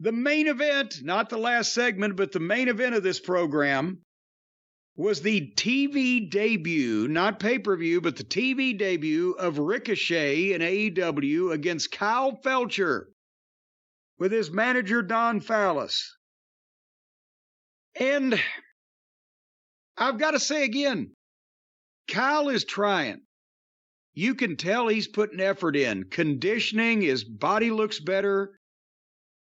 The main event, not the last segment, but the main event of this program was the TV debut, not pay-per-view, but the TV debut of Ricochet in AEW against Kyle Fletcher with his manager, Don Fallis. And I've got to say again, Kyle is trying. You can tell he's putting effort in. Conditioning, his body looks better.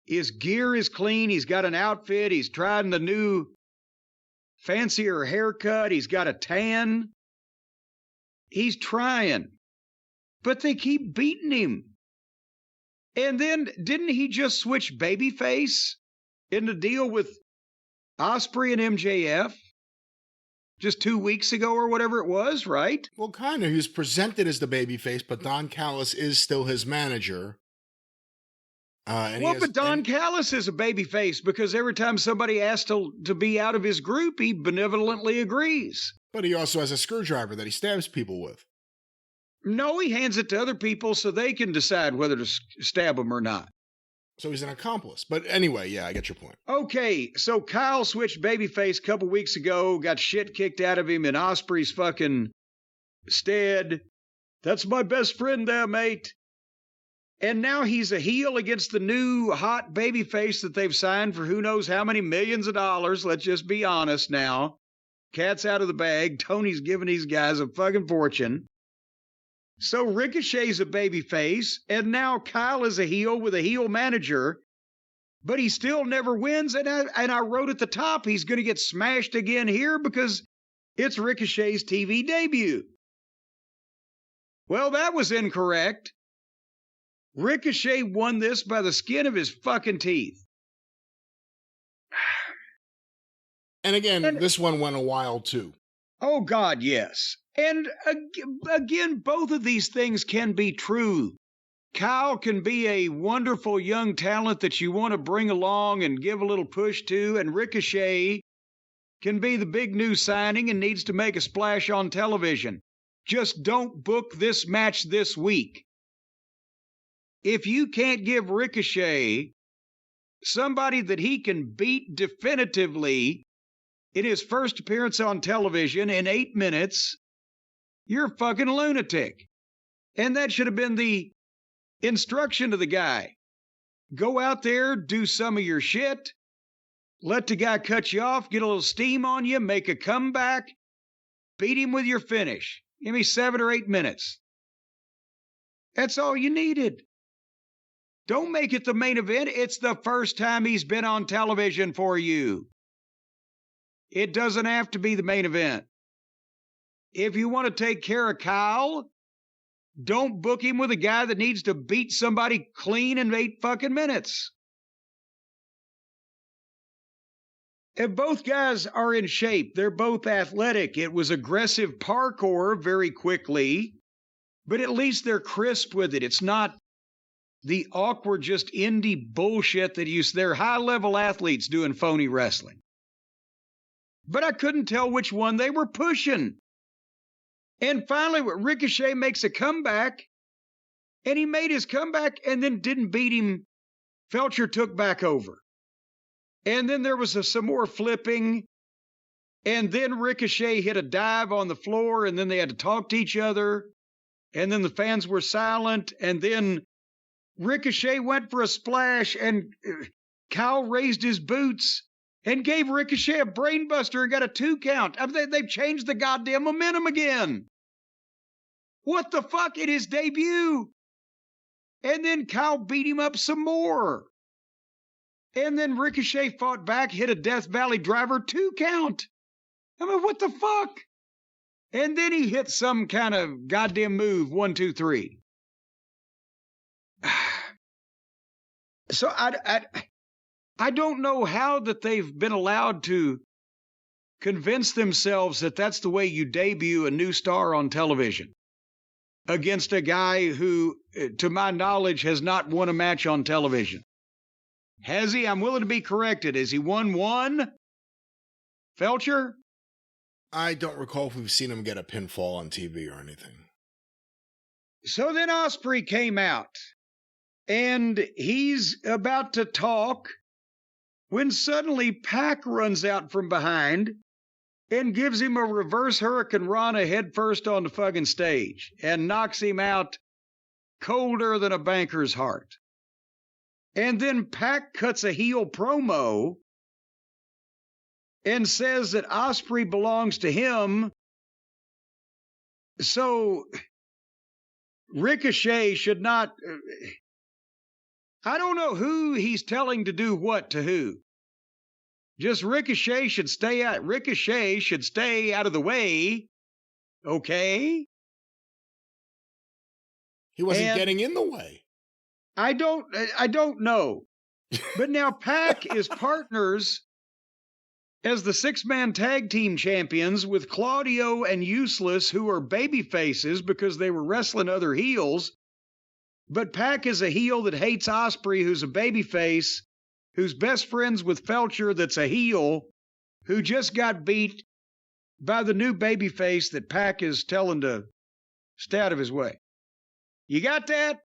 His gear is clean. He's got an outfit. He's trying the new fancier haircut. He's got a tan. He's trying. But they keep beating him. And then, didn't he just switch babyface in the deal with Ospreay and MJF? Just 2 weeks ago or whatever it was, right? Well, kind of. He was presented as the babyface, but Don Callis is still his manager. But Don Callis is a babyface because every time somebody asks to be out of his group, he benevolently agrees. But he also has a screwdriver that he stabs people with. No, he hands it to other people so they can decide whether to stab them or not. So he's an accomplice. But anyway, yeah, I get your point. Okay, so Kyle switched babyface a couple weeks ago, got shit kicked out of him in Ospreay's fucking stead. That's my best friend there, mate. And now he's a heel against the new hot babyface that they've signed for who knows how many millions of dollars. Let's just be honest now. Cat's out of the bag. Tony's giving these guys a fucking fortune. So Ricochet's a babyface, and now Kyle is a heel with a heel manager, but he still never wins. And I wrote at the top, he's going to get smashed again here because it's Ricochet's TV debut. Well, that was incorrect. Ricochet won this by the skin of his fucking teeth. And again, this one went a while too. Oh, God, yes. And again, both of these things can be true. Kyle can be a wonderful young talent that you want to bring along and give a little push to, and Ricochet can be the big new signing and needs to make a splash on television. Just don't book this match this week. If you can't give Ricochet somebody that he can beat definitively in his first appearance on television in 8 minutes, you're a fucking lunatic. And that should have been the instruction to the guy. Go out there, do some of your shit, let the guy cut you off, get a little steam on you, make a comeback, beat him with your finish. Give me 7 or 8 minutes. That's all you needed. Don't make it the main event. It's the first time he's been on television for you. It doesn't have to be the main event. If you want to take care of Kyle, don't book him with a guy that needs to beat somebody clean in 8 fucking minutes. And both guys are in shape. They're both athletic. It was aggressive parkour very quickly, but at least they're crisp with it. It's not the awkward, just indie bullshit that they're high-level athletes doing phony wrestling. But I couldn't tell which one they were pushing. And finally, Ricochet makes a comeback, and he made his comeback and then didn't beat him. Fletcher took back over. And then there was some more flipping, and then Ricochet hit a dive on the floor, and then they had to talk to each other, and then the fans were silent, and then Ricochet went for a splash, and Kyle raised his boots and gave Ricochet a brainbuster and got a 2 count. They've changed the goddamn momentum again. What the fuck? It is debut. And then Kyle beat him up some more. And then Ricochet fought back, hit a Death Valley driver 2 count. I mean, what the fuck? And then he hit some kind of goddamn move, 1, 2, 3. So I don't know how that they've been allowed to convince themselves that that's the way you debut a new star on television against a guy who, to my knowledge, has not won a match on television. Has he? I'm willing to be corrected. Has he won one? Fletcher? I don't recall if we've seen him get a pinfall on TV or anything. So then Ospreay came out, and he's about to talk, when suddenly Pac runs out from behind and gives him a reverse Hurricane Rana headfirst on the fucking stage and knocks him out colder than a banker's heart. And then Pac cuts a heel promo and says that Ospreay belongs to him. So Ricochet should not... I don't know who he's telling to do what to who. Just Ricochet should stay out. Ricochet should stay out of the way. Okay? He wasn't getting in the way. I don't know. But now Pac is partners as the six-man tag team champions with Claudio and Useless, who are baby faces because they were wrestling other heels. But Pac is a heel that hates Ospreay, who's a baby face, who's best friends with Fletcher, that's a heel, who just got beat by the new baby face that Pac is telling to stay out of his way. You got that?